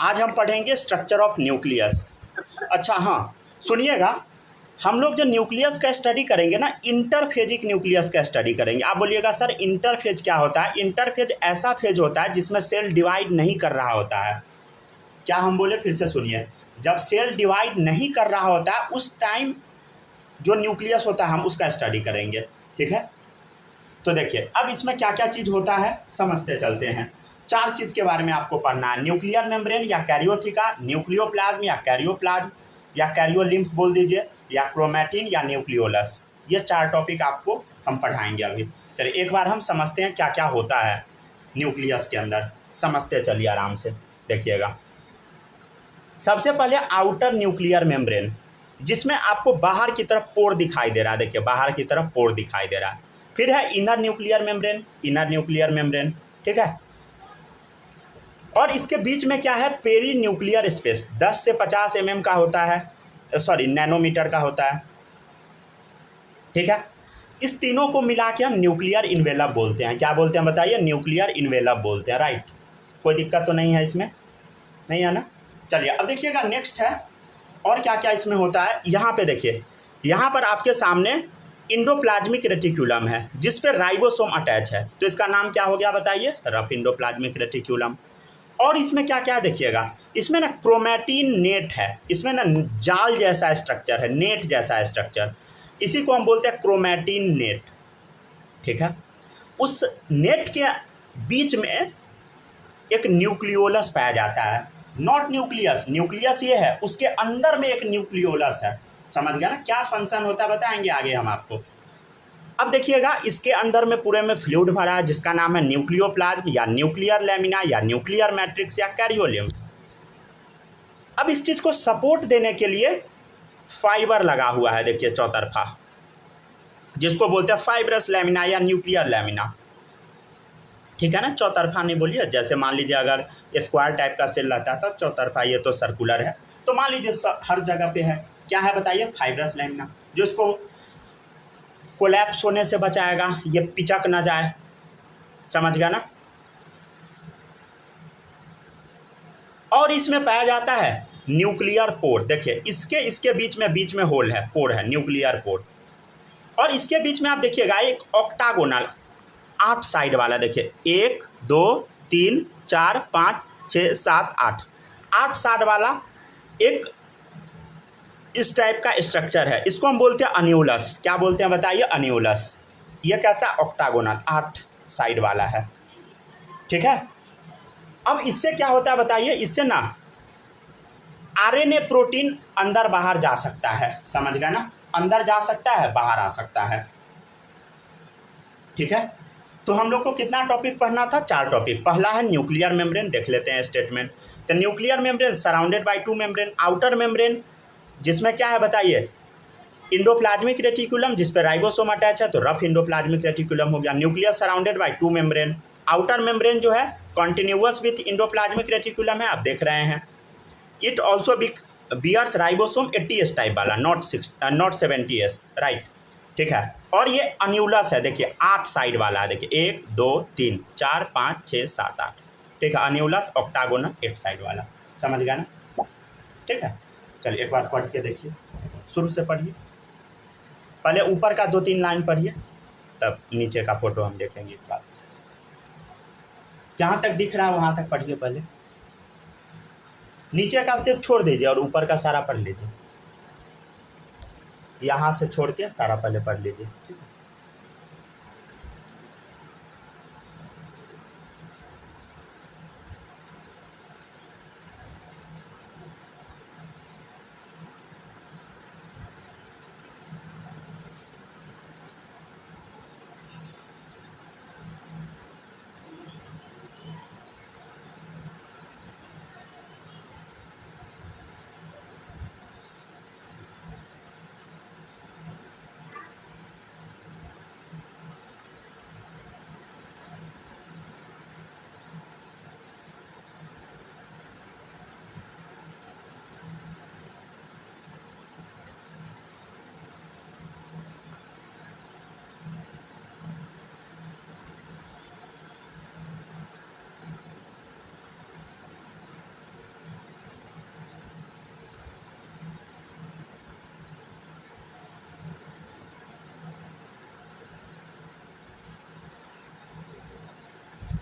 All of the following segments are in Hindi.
आज हम पढ़ेंगे स्ट्रक्चर ऑफ न्यूक्लियस। अच्छा हाँ, सुनिएगा, हम लोग जो न्यूक्लियस का स्टडी करेंगे ना, इंटरफेजिक न्यूक्लियस का स्टडी करेंगे। आप बोलिएगा सर इंटरफेज क्या होता है? इंटरफेज ऐसा फेज होता है जिसमें सेल डिवाइड नहीं कर रहा होता है। क्या हम बोले? फिर से सुनिए। जब सेल डिवाइड नहीं कर रहा होता है उस टाइम जो न्यूक्लियस होता है हम उसका स्टडी करेंगे। ठीक है, तो देखिए अब इसमें क्या क्या चीज़ होता है समझते चलते हैं। 4 चीज़ के बारे में आपको पढ़ना है। न्यूक्लियर मेम्ब्रेन या कैरियोथिका, न्यूक्लियोप्लाज्म या कैरियोप्लाज्म या कैरियोलिम्फ बोल दीजिए, या क्रोमैटिन या न्यूक्लियोलस। ये 4 टॉपिक आपको हम पढ़ाएंगे अभी। चलिए एक बार हम समझते हैं क्या क्या होता है न्यूक्लियस के अंदर। समझते चलिए आराम से, देखिएगा। सबसे पहले आउटर न्यूक्लियर मेम्ब्रेन, जिसमें आपको बाहर की तरफ पोर दिखाई दे रहा है। देखिए बाहर की तरफ पोर दिखाई दे रहा है। फिर है inner nuclear membrane, inner nuclear membrane. ठीक है, और इसके बीच में क्या है? पेरी न्यूक्लियर स्पेस 10 से 50 mm का होता है, सॉरी नैनोमीटर का होता है। ठीक है, इस तीनों को मिला के हम न्यूक्लियर इन्वेलप बोलते हैं। क्या बोलते हैं बताइए? न्यूक्लियर इन्वेलप बोलते हैं। राइट, कोई दिक्कत तो नहीं है इसमें? नहीं है ना? चलिए अब देखिएगा नेक्स्ट है और क्या क्या इसमें होता है। यहाँ पे देखिए, यहाँ पर आपके सामने इंडोप्लाज्मिक रेटिकुलम है जिस पे राइबोसोम अटैच है, तो इसका नाम क्या हो गया बताइए? Rough endoplasmic reticulum. और इसमें क्या क्या देखिएगा, इसमें ना क्रोमैटिन नेट है, इसमें ना जाल जैसा स्ट्रक्चर है, नेट जैसा स्ट्रक्चर, इसी को हम बोलते हैं क्रोमैटिन नेट। ठीक है, उस नेट के बीच में एक न्यूक्लियोलस पाया जाता है। नॉट न्यूक्लियस, न्यूक्लियस ये है, उसके अंदर में एक न्यूक्लियोलस है। समझ गया ना? क्या फंक्शन होता है बताएंगे आगे हम आपको। अब देखिएगा इसके अंदर में पूरे में फ्लूइड भरा है जिसका नाम है न्यूक्लियोप्लाज्म या न्यूक्लियर लैमिना या न्यूक्लियर मैट्रिक्स या कैरियोलिम्फ। अब इस चीज़ को सपोर्ट देने के लिए फाइबर लगा हुआ है, देखिए चौतरफा, जिसको बोलते हैं फाइब्रस लैमिना या न्यूक्लियर लैमिना। ठीक है ना? चौतरफा नहीं बोलिए, जैसे मान लीजिए अगर स्क्वायर टाइप का सेल रहता है तब चौतरफा, ये तो सर्कुलर है। तो मान लीजिए हर जगह पे है, क्या है बताइए? फाइब्रस लैमिना, जो इसको कोलैप्स होने से बचाएगा, ये पिचक ना जाए। समझ गया ना? और इसमें पाया जाता है न्यूक्लियर पोर। देखिए इसके बीच में होल है, पोर है, न्यूक्लियर पोर। और इसके बीच में आप देखिएगा एक ऑक्टागोनल 8 साइड वाला, देखिए 1 2 3 4 5 6 7 8 साइड वाला एक इस टाइप का स्ट्रक्चर है। इसको हम बोलते हैं अन्यूलस। क्या बोलते हैं बताइए? अन्यूलस। ये कैसा? ऑक्टागोनल 8 साइड वाला है। ठीक है, अब इससे क्या होता है बताइए? इससे ना आरएनए प्रोटीन अंदर बाहर जा सकता है। समझ गया ना? अंदर जा सकता है, बाहर आ सकता है। ठीक है, तो हम लोग को कितना टॉपिक पढ़ना था? 4 टॉपिक। पहला है न्यूक्लियर मेम्ब्रेन, देख लेते हैं स्टेटमेंट। तो nuclear membrane surrounded by 2 membrane. Outer membrane जिसमें क्या है बताइए? इंडोप्लाज्मिक रेटिकुलम, जिस पे राइबोसोम अटैच है, तो रफ इंडोप्लाज्मिक रेटिकुलम हो गया। Nucleus surrounded by 2 membrane. Outer membrane जो है कॉन्टिन्यूअस विथ इंडोप्लाज्मिक रेटिकुलम है, आप देख रहे हैं। It also bears ribosome 80s type वाला, नॉट 70s। राइट, ठीक है। और ये अन्यूलस है, देखिए 8 साइड वाला है, देखिए 1 2 3 4 5 6 7 8। ठीक है, अन्यूलस ऑक्टागोनल 8 साइड वाला। समझ गया ना? ठीक है, चलिए एक बार पढ़ के देखिए, शुरू से पढ़िए। पहले ऊपर का 2-3 लाइन पढ़िए, तब नीचे का फोटो हम देखेंगे एक बार। जहाँ तक दिख रहा है वहाँ तक पढ़िए पहले, नीचे का सिर्फ छोड़ दीजिए और ऊपर का सारा पढ़ लीजिए। यहाँ से छोड़ के सारा पहले पढ़ लीजिए। ठीक है,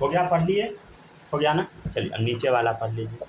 हो गया, पढ़ लिए, हो गया ना। चलिए अब नीचे वाला पढ़ लीजिए।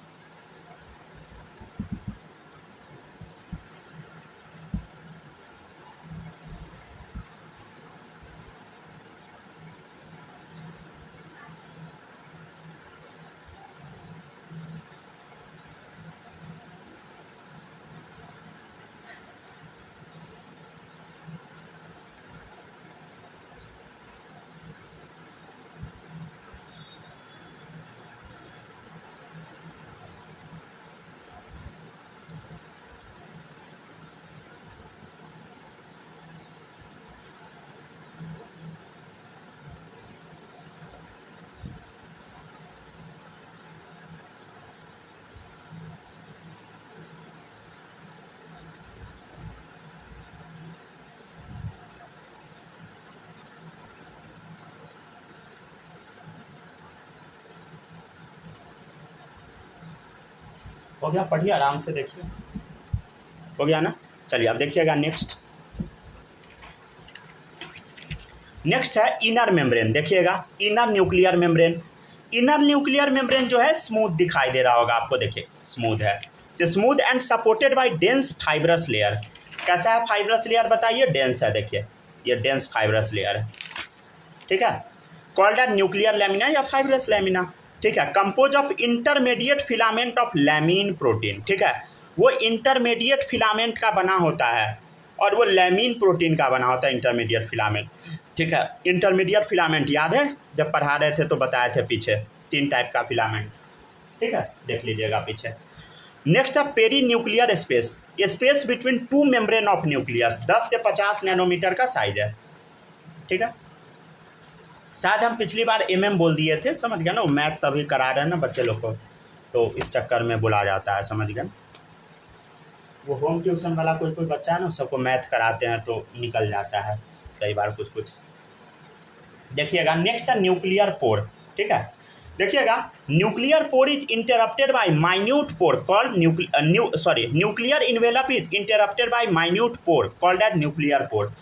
हो गया, पढ़िए आराम से, देखिए हो गया ना। चलिए अब देखिएगा नेक्स्ट। नेक्स्ट है इनर मेम्ब्रेन। देखिएगा inner nuclear membrane. Inner nuclear membrane जो है स्मूथ दिखाई दे रहा होगा आपको, देखिए स्मूथ है, तो smooth and supported by dense fibrous layer. कैसा है फाइब्रस लेयर बताइए? डेंस है, देखिए ये डेंस फाइब्रस लेयर है, ठीक है। कॉल्ड एट न्यूक्लियर लैमिना या फाइब्रस लैमिना, ठीक है। Compose of intermediate filament of lamin protein, ठीक है। वो इंटरमीडिएट फिलामेंट का बना होता है और वो लैमिन प्रोटीन का बना होता है इंटरमीडिएट फिलामेंट, ठीक है। इंटरमीडिएट फिलामेंट याद है जब पढ़ा रहे थे तो बताए थे पीछे 3 टाइप का फिलामेंट, ठीक है, देख लीजिएगा पीछे। नेक्स्ट है perinuclear space. Space between 2 membrane of nucleus 10 से 50 नैनोमीटर का साइज है, ठीक है। शायद हम पिछली बार बोल दिए थे, समझ गए ना। वो मैथ सभी करा रहे हैं ना बच्चे लोग को, तो इस चक्कर में बुला जाता है, समझ गए। वो होम ट्यूशन वाला कोई कोई बच्चा है ना, सबको मैथ कराते हैं तो निकल जाता है कई बार कुछ कुछ। देखिएगा नेक्स्ट है न्यूक्लियर पोर, ठीक है। देखिएगा nuclear pore is interrupted by minute pore called nuclear envelope is interrupted by minute pore called as nuclear pore.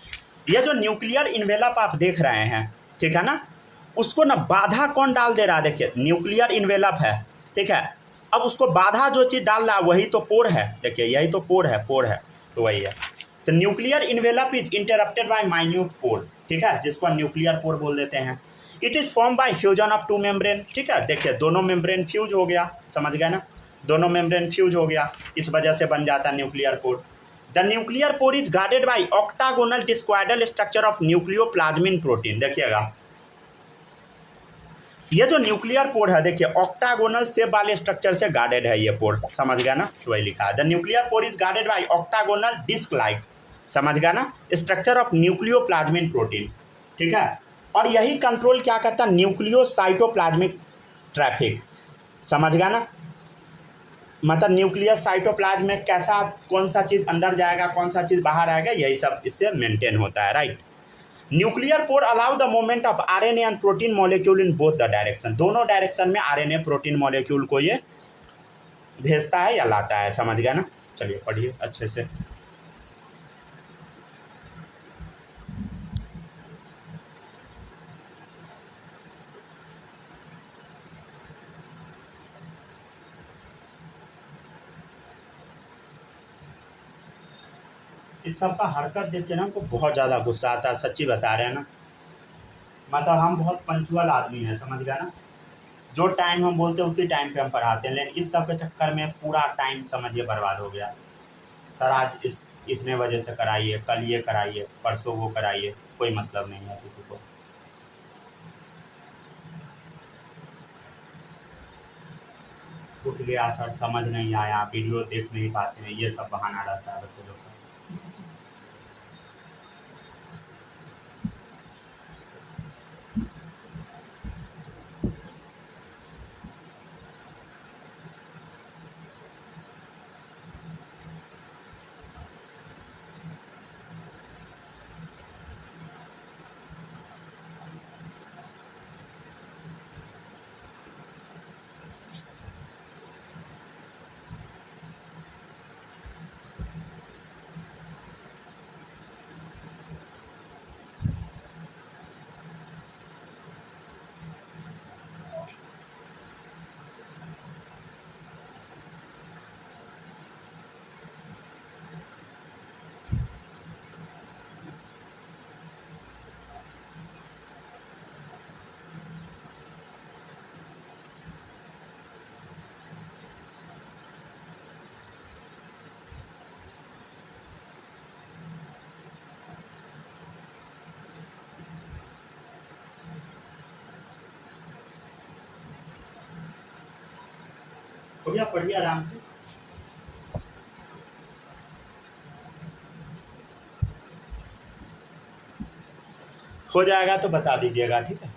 ये जो न्यूक्लियर इन्वेलप आप देख रहे हैं, ठीक है ना, उसको ना बाधा कौन डाल दे रहा है? देखिए न्यूक्लियर इन्वेलप है, ठीक है। अब उसको बाधा जो चीज़ डाल रहा है वही तो पोर है, देखिए यही तो पोर है तो वही है। तो nuclear envelope is interrupted by minute pore, ठीक है, जिसको हम न्यूक्लियर पोर बोल देते हैं। It is form by fusion of 2 membrane, ठीक है। देखिए दोनों मेम्ब्रेन फ्यूज हो गया, समझ गए ना, दोनों मेम्ब्रेन फ्यूज हो गया, इस वजह से बन जाता है nuclear pore. The nuclear pore is guarded by octagonal discoidal structure of nucleoplasmin protein. देखिएगा ये जो न्यूक्लियर पोर है, देखिए ऑक्टागोनल शेप वाले स्ट्रक्चर से गार्डेड है ये पोर, समझ गया ना, वही लिखा है। The nuclear pore is guarded by octagonal disc like, समझ गया ना, स्ट्रक्चर ऑफ न्यूक्लियोप्लाज्मिन प्रोटीन, ठीक है। और यही कंट्रोल क्या करता है? न्यूक्लियोसाइटोप्लाज्मिक ट्रैफिक, समझ गया ना। मतलब न्यूक्लियस साइटोप्लाज्म में कैसा कौन सा चीज़ अंदर जाएगा कौन सा चीज़ बाहर आएगा, यही सब इससे मेंटेन होता है, right. Nuclear pore allow the movement of RNA and protein molecule in both the direction. दोनों डायरेक्शन में आरएनए प्रोटीन मॉलिक्यूल को ये भेजता है या लाता है, समझ गया ना। चलिए पढ़िए अच्छे से। इस सब का हरकत देख के ना हमको बहुत ज़्यादा गुस्सा आता है, सच्ची बता रहे हैं ना। मतलब हम बहुत पंचुअल आदमी हैं, समझ गया ना, जो टाइम हम बोलते हैं उसी टाइम पे हम पढ़ाते हैं, लेकिन इस सब के चक्कर में पूरा टाइम समझिए बर्बाद हो गया। सर आज इतने बजे से कराइए, कल ये कराइए, परसों वो कराइए, कोई मतलब नहीं है किसी को। छूट गया सर, समझ नहीं आया, वीडियो देख नहीं पाते हैं, ये सब बहाना रहता है बच्चे लोग का। हो गया, पढ़िए आराम से। हो जाएगा तो बता दीजिएगा, ठीक है।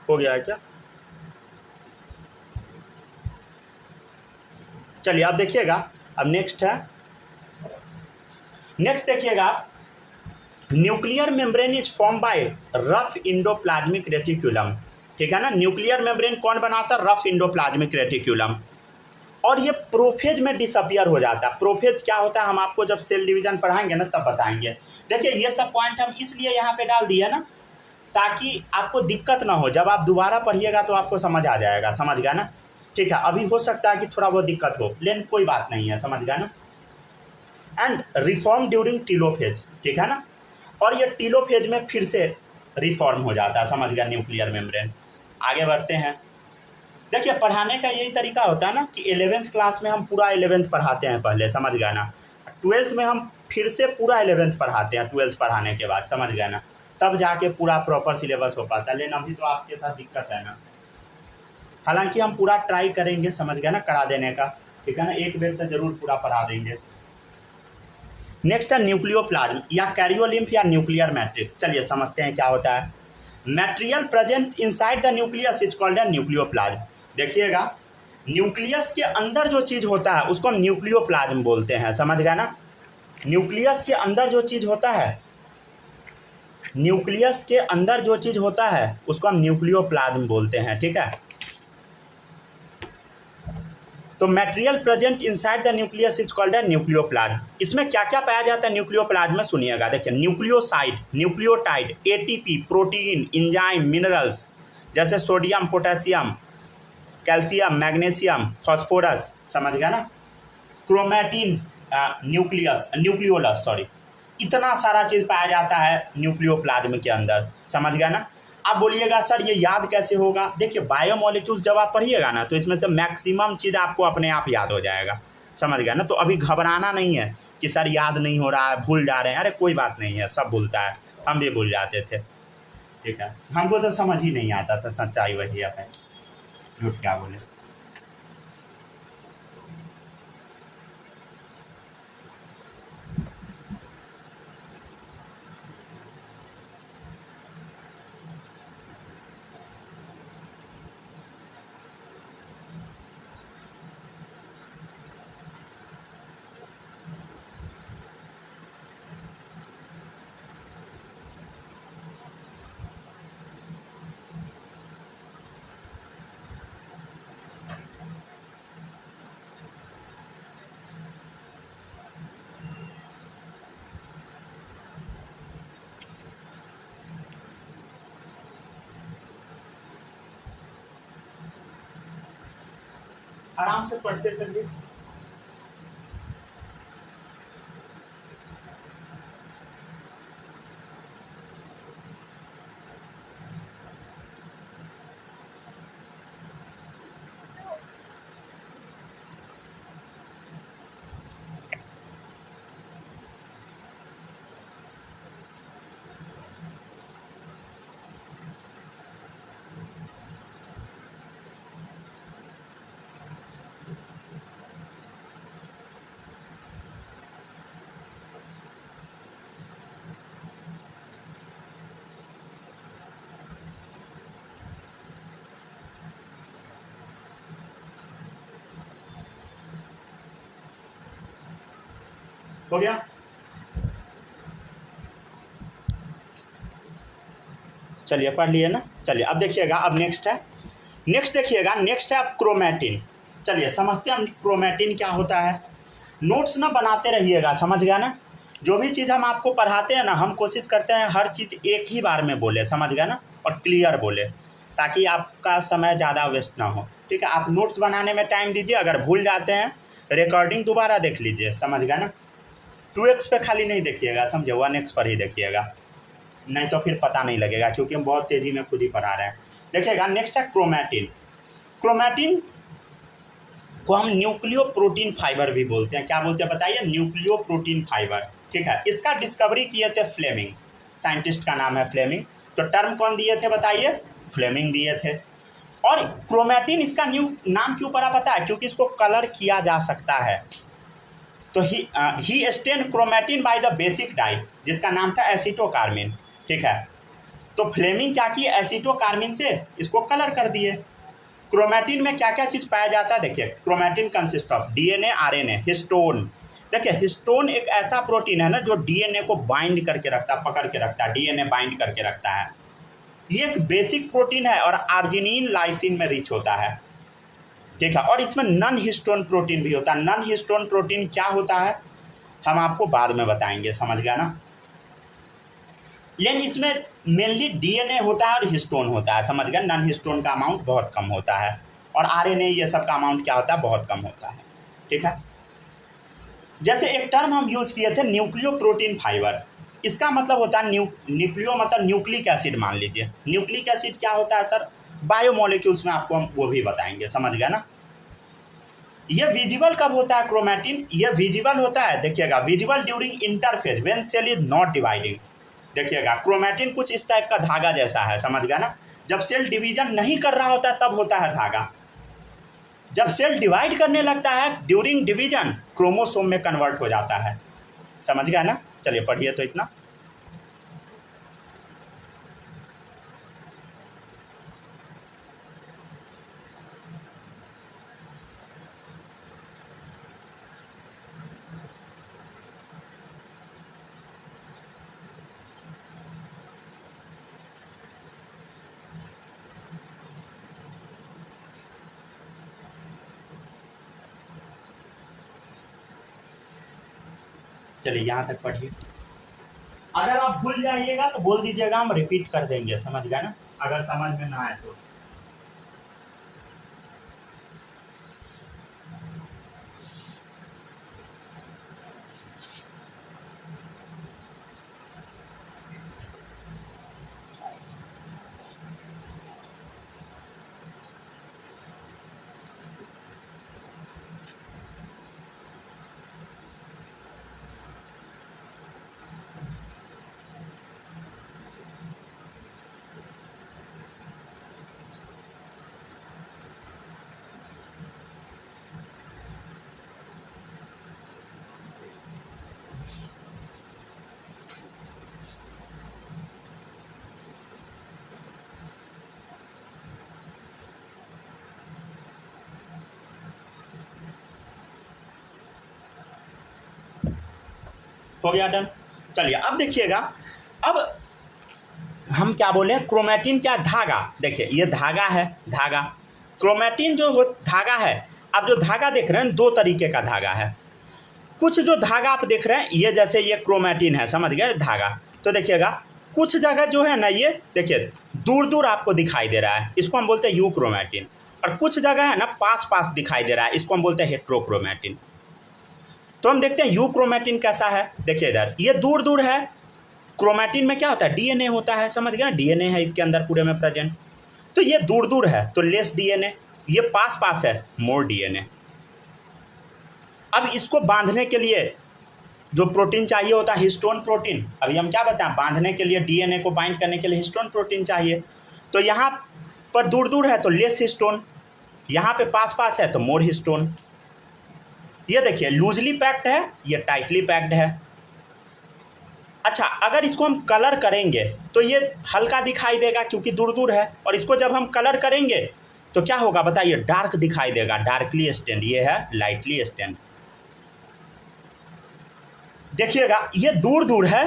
हो गया है क्या? चलिए अब देखिएगा, अब नेक्स्ट है, नेक्स्ट देखिएगा आप, nuclear membrane is form by rough endoplasmic reticulum, ठीक है ना। न्यूक्लियर मेम्ब्रेन कौन बनाता है? Rough endoplasmic reticulum. और ये प्रोफेज में डिसअपियर हो जाता है। प्रोफेज क्या होता है हम आपको जब सेल डिवीजन पढ़ाएंगे ना तब बताएंगे। देखिए ये सब पॉइंट हम इसलिए यहाँ पे डाल दिए ना ताकि आपको दिक्कत ना हो, जब आप दोबारा पढ़िएगा तो आपको समझ आ जाएगा, समझ गया ना। ठीक है, अभी हो सकता है कि थोड़ा बहुत दिक्कत हो, लेकिन कोई बात नहीं है, समझ गया ना। एंड रिफॉर्म ड्यूरिंग टीलोफेज, ठीक है ना। और ये टीलोफेज में फिर से रिफॉर्म हो जाता है, समझ गया, न्यूक्लियर मेम्ब्रेन। आगे बढ़ते हैं। देखिए पढ़ाने का यही तरीका होता है ना कि 11th क्लास में हम पूरा 11th पढ़ाते हैं पहले, समझ गए ना। 12th में हम फिर से पूरा 11th पढ़ाते हैं, 12th पढ़ाने के बाद, समझ गए ना, तब जाके पूरा प्रॉपर सिलेबस हो पाता है। लेकिन अभी तो आपके साथ दिक्कत है ना। हालांकि हम पूरा ट्राई करेंगे, समझ गए ना, करा देने का, ठीक है ना। एक बेर तो जरूर पूरा पढ़ा देंगे। नेक्स्ट है न्यूक्लियोप्लाज्म या कैरियोलिम्फ या न्यूक्लियर मैट्रिक्स। चलिए समझते हैं क्या होता है। Material present inside the nucleus is called a nucleoplasm. देखिएगा न्यूक्लियस के अंदर जो चीज़ होता है उसको हम न्यूक्लियोप्लाज्म बोलते हैं, समझ गए ना। न्यूक्लियस के अंदर जो चीज़ होता है, न्यूक्लियस के अंदर जो चीज़ होता है उसको हम न्यूक्लियोप्लाज्म बोलते हैं, ठीक है। तो material present inside the nucleus is called a nucleoplasm. इसमें क्या क्या पाया जाता है न्यूक्लियोप्लाज्म में, सुनिएगा। देखिए nucleoside, nucleotide, ATP, protein, enzyme, minerals जैसे sodium, potassium, calcium, magnesium, phosphorus, समझ गया ना। क्रोमैटिन, न्यूक्लियोलस, सॉरी, इतना सारा चीज़ पाया जाता है न्यूक्लियोप्लाज्म के अंदर, समझ गया ना। आप बोलिएगा सर ये याद कैसे होगा? देखिए बायोमोलिक्यूल्स जब आप पढ़िएगा ना तो इसमें से मैक्सिमम चीज़ आपको अपने आप याद हो जाएगा, समझ गया ना। तो अभी घबराना नहीं है कि सर याद नहीं हो रहा है, भूल जा रहे हैं, अरे कोई बात नहीं है, सब भूलता है, हम भी भूल जाते थे, ठीक है। हमको तो समझ ही नहीं आता था, सच्चाई वही है, झूठ क्या बोले। आराम से पढ़ते चलिए। हो गया? चलिए पढ़ लिए ना। चलिए अब देखिएगा, अब नेक्स्ट है, नेक्स्ट देखिएगा, नेक्स्ट है अब क्रोमैटिन। चलिए समझते हैं हम क्रोमैटिन क्या होता है। नोट्स ना बनाते रहिएगा, समझ गया ना। जो भी चीज़ हम आपको पढ़ाते हैं ना, हम कोशिश करते हैं हर चीज़ एक ही बार में बोले, समझ गया ना, और क्लियर बोले, ताकि आपका समय ज़्यादा वेस्ट ना हो, ठीक है। आप नोट्स बनाने में टाइम दीजिए, अगर भूल जाते हैं रिकॉर्डिंग दोबारा देख लीजिए, समझ गया ना। 2x पे खाली नहीं देखिएगा, समझे, 1x पर ही देखिएगा, नहीं तो फिर पता नहीं लगेगा, क्योंकि हम बहुत तेज़ी में खुद ही पढ़ा रहे हैं। देखिएगा नेक्स्ट है क्रोमैटिन। क्रोमैटिन को हम न्यूक्लियो प्रोटीन फाइबर भी बोलते हैं। क्या बोलते हैं बताइए? न्यूक्लियो प्रोटीन फाइबर, ठीक है। इसका डिस्कवरी किए थे फ्लेमिंग, साइंटिस्ट का नाम है फ्लेमिंग। तो टर्म कौन दिए थे बताइए? फ्लेमिंग दिए थे। और क्रोमैटिन इसका न्यू नाम क्यों पड़ा पता है? क्योंकि इसको कलर किया जा सकता है। तो ही stain chromatin by the basic dye, जिसका नाम था एसीटोकार्मिन, ठीक है। तो फ्लेमिंग क्या किए, एसीटोकार्मिन से इसको कलर कर दिए। क्रोमैटिन में क्या क्या चीज़ पाया जाता है? देखिए, chromatin consist of DNA, RNA, histone. देखिए, हिस्टोन एक ऐसा प्रोटीन है ना जो डीएनए को बाइंड करके रखता है, पकड़ के रखता है, डीएनए बाइंड करके रखता है। ये एक बेसिक प्रोटीन है और आर्जिनिन लाइसिन में रिच होता है, ठीक है। और इसमें नॉन हिस्टोन प्रोटीन भी होता है। नॉन हिस्टोन प्रोटीन क्या होता है हम आपको बाद में बताएंगे, समझ गया ना। लेकिन इसमें मेनली डीएनए होता है और हिस्टोन होता है, समझ गया। नॉन हिस्टोन का अमाउंट बहुत कम होता है और आरएनए ये सब का अमाउंट क्या होता है, बहुत कम होता है, ठीक है। जैसे एक टर्म हम यूज किए थे न्यूक्लियो प्रोटीन फाइबर, इसका मतलब होता है न्यूक्लियो मतलब न्यूक्लिक एसिड, मान लीजिए। न्यूक्लिक एसिड क्या होता है सर? बायोमोलिक्यूल्स में आपको हम वो भी बताएंगे, समझ गया ना। ये विजिबल कब होता है क्रोमैटिन? ये विजिबल होता है, देखिएगा, visible during interphase when cell is not dividing. देखिएगा, क्रोमैटिन कुछ इस टाइप का धागा जैसा है, समझ गया ना। जब सेल डिवीजन नहीं कर रहा होता है तब होता है धागा। जब सेल डिवाइड करने लगता है ड्यूरिंग डिवीजन, क्रोमोसोम में कन्वर्ट हो जाता है, समझ गया ना। चलिए पढ़िए तो इतना। चलिए यहाँ तक पढ़िए। अगर आप भूल जाइएगा तो बोल दीजिएगा, हम रिपीट कर देंगे, समझ गया ना, अगर समझ में ना आए तो। हो गया डन। चलिए अब देखिएगा, अब हम क्या बोले, क्रोमैटिन क्या धागा। देखिए ये धागा है, धागा क्रोमैटिन जो धागा है। अब जो धागा देख रहे हैं दो तरीके का धागा है। कुछ जो धागा आप देख रहे हैं ये जैसे ये क्रोमैटिन है, समझ गए धागा। तो देखिएगा कुछ जगह जो है ना ये देखिए दूर दूर आपको दिखाई दे रहा है, इसको हम बोलते हैं यूक्रोमैटिन। और कुछ जगह है ना पास पास दिखाई दे रहा है, इसको हम बोलते हैं हेट्रोक्रोमैटिन। तो हम देखते हैं यूक्रोमैटिन कैसा है। देखिए इधर ये दूर दूर है। क्रोमैटिन में क्या होता है, डीएनए होता है, समझ गए ना, डीएनए है इसके अंदर पूरे में प्रेजेंट। तो ये दूर दूर है तो लेस डीएनए, ये पास पास है मोर डीएनए। अब इसको बांधने के लिए जो प्रोटीन चाहिए होता है हिस्टोन प्रोटीन। अभी हम क्या बताएं, बांधने के लिए डीएनए को बाइंड करने के लिए हिस्टोन प्रोटीन चाहिए। तो यहाँ पर दूर दूर है तो लेस हिस्टोन, यहाँ पे पास पास है तो मोर हिस्टोन। ये देखिए लूजली पैक्ड है, ये टाइटली पैक्ड है। अच्छा अगर इसको हम कलर करेंगे तो ये हल्का दिखाई देगा क्योंकि दूर दूर है, और इसको जब हम कलर करेंगे तो क्या होगा बताइए, डार्क दिखाई देगा, डार्कली स्टेंड। ये है लाइटली स्टेंड। देखिएगा ये दूर दूर है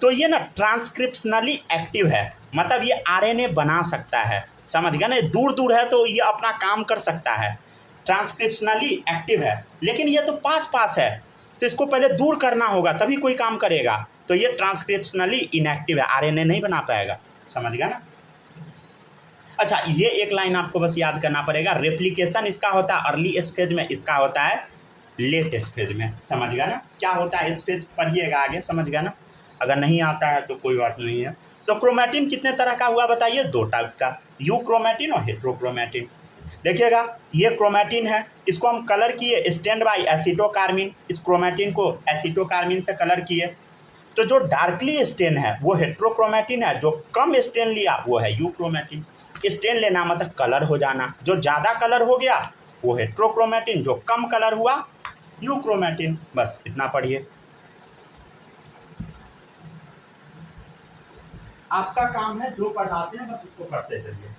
तो ये ना ट्रांसक्रिप्शनली एक्टिव है, मतलब ये आरएनए बना सकता है, समझ गया ना। दूर दूर है तो ये अपना काम कर सकता है, ट्रांसक्रिप्शनली एक्टिव है। लेकिन ये तो पास पास है तो इसको पहले दूर करना होगा तभी कोई काम करेगा, तो ये ट्रांसक्रिप्शनली इनएक्टिव है, आरएनए नहीं बना पाएगा, समझ गया ना। अच्छा ये एक लाइन आपको बस याद करना पड़ेगा, रेप्लिकेशन इसका होता है अर्ली स्टेज में, इसका होता है लेट स्टेज में, समझ गया ना। क्या होता है स्टेज पढ़िएगा आगे, समझ गया ना। अगर नहीं आता है तो कोई बात नहीं है। तो क्रोमैटिन कितने तरह का हुआ बताइए, दो टाइप का, यूक्रोमैटिन और हेट्रोक्रोमैटिन। देखिएगा ये क्रोमैटिन है, इसको हम कलर किए स्टैंड बाई एसीटोकार्मिन, इस क्रोमैटिन को एसीटोकार्मिन से कलर किए। तो जो डार्कली स्टेन है वो हेट्रोक्रोमैटिन है, जो कम स्टेन लिया वो है यूक्रोमैटिन। स्टेन लेना मतलब कलर हो जाना। जो ज़्यादा कलर हो गया वो हेट्रोक्रोमेटिन, जो कम कलर हुआ यूक्रोमेटिन। बस इतना पढ़िए। आपका काम है जो पढ़ाते हैं बस उसको पढ़ते चलिए।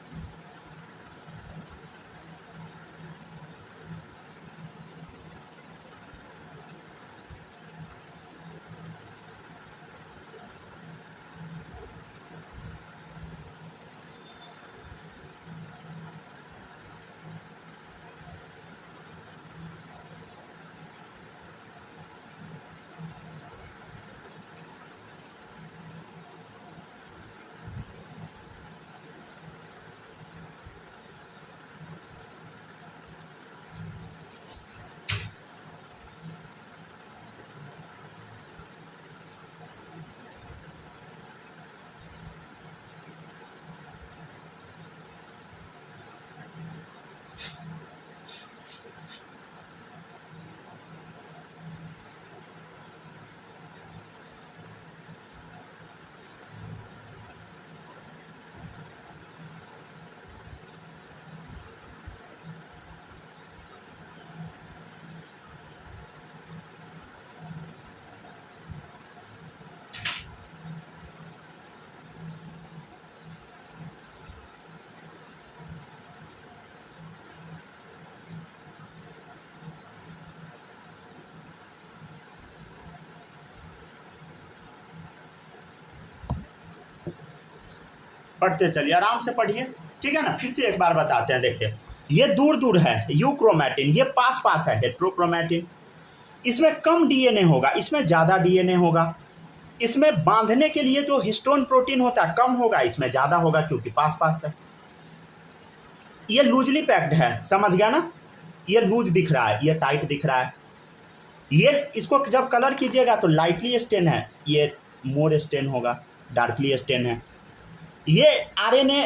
पढ़ते चलिए, आराम से पढ़िए, ठीक है ना। फिर से एक बार बताते हैं, देखिए ये दूर दूर है यूक्रोमेटिन, ये पास पास है हेट्रोक्रोमेटिन। इसमें कम डीएनए होगा, इसमें ज़्यादा डीएनए होगा। इसमें बांधने के लिए जो हिस्टोन प्रोटीन होता है कम होगा, इसमें ज़्यादा होगा क्योंकि पास पास है। ये लूजली पैक्ड है, समझ गया ना। ये लूज दिख रहा है, ये टाइट दिख रहा है। ये इसको जब कलर कीजिएगा तो लाइटली स्टेन है, ये मोर स्टेन होगा, डार्कली स्टेन है। ये आरएनए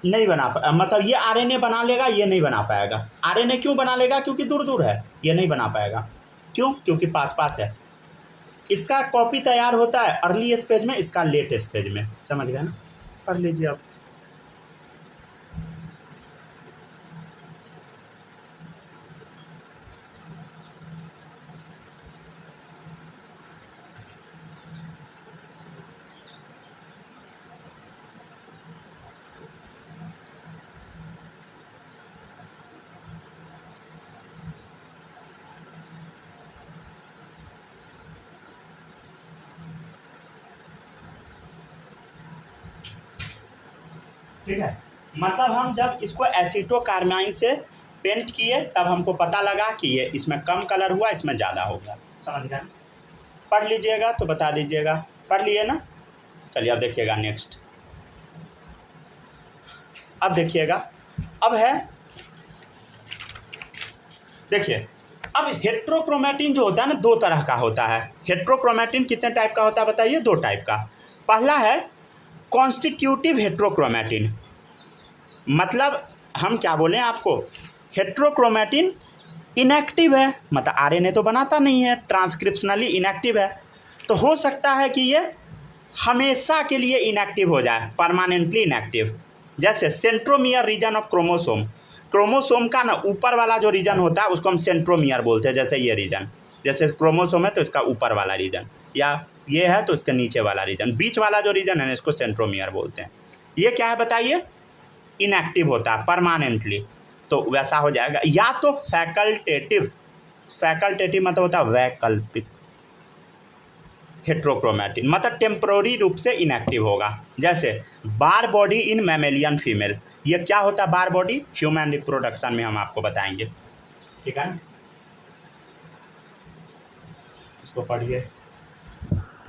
नहीं बना मतलब ये आरएनए बना लेगा, ये नहीं बना पाएगा। आरएनए क्यों बना लेगा? क्योंकि दूर दूर है, ये नहीं बना पाएगा। क्यों? क्योंकि पास पास है। इसका कॉपी तैयार होता है अर्ली स्टेज में, इसका लेट स्टेज में, समझ गए ना। पढ़ लीजिए आप। ठीक है, मतलब हम जब इसको एसीटोकार्बाइन से पेंट किए तब हमको पता लगा कि ये इसमें कम कलर हुआ, इसमें ज़्यादा हो गया, समझ गए। पढ़ लीजिएगा तो बता दीजिएगा। पढ़ लिए ना। चलिए अब देखिएगा नेक्स्ट। अब देखिएगा, अब है, देखिए अब हेट्रोक्रोमेटिन जो होता है ना, दो तरह का होता है। हेट्रोक्रोमेटिन कितने टाइप का होता है बताइए? दो टाइप का। पहला है कॉन्स्टिट्यूटिव हेट्रोक्रोमेटिन, मतलब हम क्या बोलें आपको, हेट्रोक्रोमेटिन इनएक्टिव है, मतलब आरएनए तो बनाता नहीं है, ट्रांसक्रिप्शनली इनएक्टिव है। तो हो सकता है कि ये हमेशा के लिए इनएक्टिव हो जाए, परमानेंटली इनएक्टिव। जैसे centromere region of chromosome, chromosome का ना ऊपर वाला जो रीजन होता है उसको हम सेंट्रोमियर बोलते हैं। जैसे ये रीजन, जैसे क्रोमोसोम है तो इसका ऊपर वाला रीजन, या ये है तो इसका नीचे वाला रीजन, बीच वाला जो रीजन है ना इसको सेंट्रोमियर बोलते हैं। ये क्या है बताइए? इनएक्टिव होता है परमानेंटली, तो वैसा हो जाएगा। या तो फैकल्टेटिव, फैकल्टेटिव मतलब होता है वैकल्पिक हेट्रोक्रोमेटिन, मतलब टेम्पोररी रूप से इनएक्टिव होगा। जैसे बार बॉडी इन मैमेलियन फीमेल, ये क्या होता है बार बॉडी? ह्यूमन रिप्रोडक्शन में हम आपको बताएंगे, ठीक है ना। इसको पढ़िए।